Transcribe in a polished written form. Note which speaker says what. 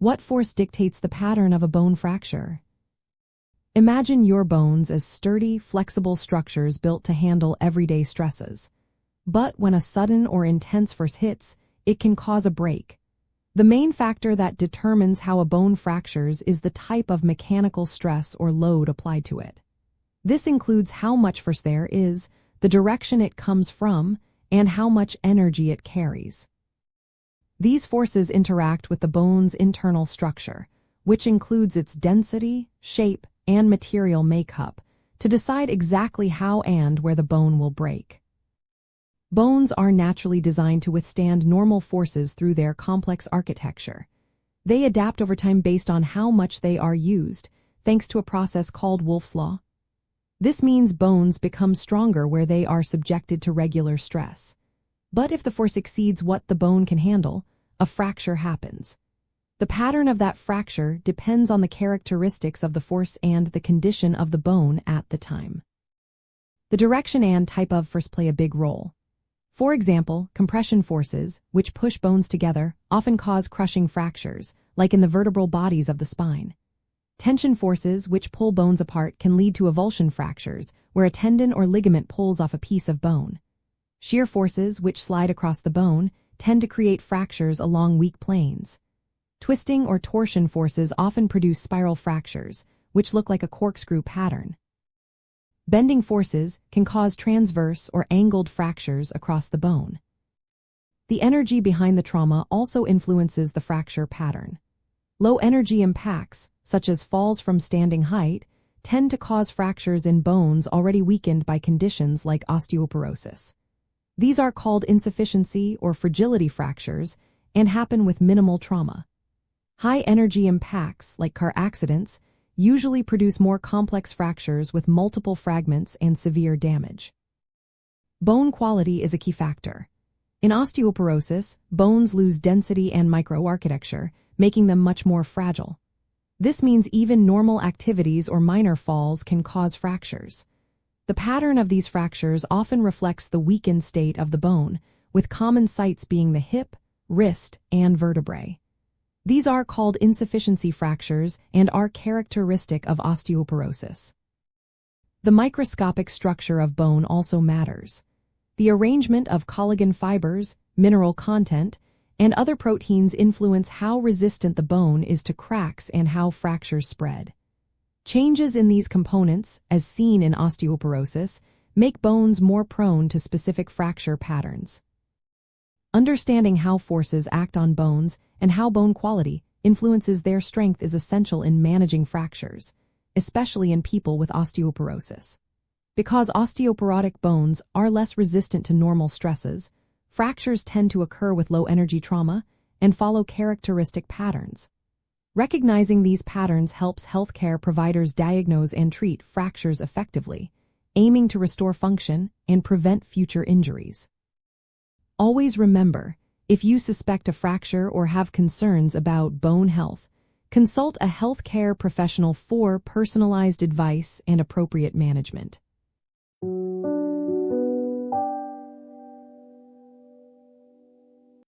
Speaker 1: What force dictates the pattern of a bone fracture? Imagine your bones as sturdy, flexible structures built to handle everyday stresses. But when a sudden or intense force hits, it can cause a break. The main factor that determines how a bone fractures is the type of mechanical stress or load applied to it. This includes how much force there is, the direction it comes from, and how much energy it carries. These forces interact with the bone's internal structure, which includes its density, shape, and material makeup, to decide exactly how and where the bone will break. Bones are naturally designed to withstand normal forces through their complex architecture. They adapt over time based on how much they are used, thanks to a process called Wolff's Law. This means bones become stronger where they are subjected to regular stress. But if the force exceeds what the bone can handle, a fracture happens. The pattern of that fracture depends on the characteristics of the force and the condition of the bone at the time. The direction and type of force play a big role. For example, compression forces, which push bones together, often cause crushing fractures, like in the vertebral bodies of the spine. Tension forces, which pull bones apart, can lead to avulsion fractures, where a tendon or ligament pulls off a piece of bone. Shear forces, which slide across the bone, tend to create fractures along weak planes. Twisting or torsion forces often produce spiral fractures, which look like a corkscrew pattern. Bending forces can cause transverse or angled fractures across the bone. The energy behind the trauma also influences the fracture pattern. Low-energy impacts, such as falls from standing height, tend to cause fractures in bones already weakened by conditions like osteoporosis. These are called insufficiency or fragility fractures and happen with minimal trauma. High-energy impacts, like car accidents, usually produce more complex fractures with multiple fragments and severe damage. Bone quality is a key factor. In osteoporosis, bones lose density and microarchitecture, making them much more fragile. This means even normal activities or minor falls can cause fractures. The pattern of these fractures often reflects the weakened state of the bone, with common sites being the hip, wrist, and vertebrae. These are called insufficiency fractures and are characteristic of osteoporosis. The microscopic structure of bone also matters. The arrangement of collagen fibers, mineral content, and other proteins influence how resistant the bone is to cracks and how fractures spread. Changes in these components, as seen in osteoporosis, make bones more prone to specific fracture patterns. Understanding how forces act on bones and how bone quality influences their strength is essential in managing fractures, especially in people with osteoporosis. Because osteoporotic bones are less resistant to normal stresses, fractures tend to occur with low-energy trauma and follow characteristic patterns. Recognizing these patterns helps healthcare providers diagnose and treat fractures effectively, aiming to restore function and prevent future injuries. Always remember, if you suspect a fracture or have concerns about bone health, consult a healthcare professional for personalized advice and appropriate management.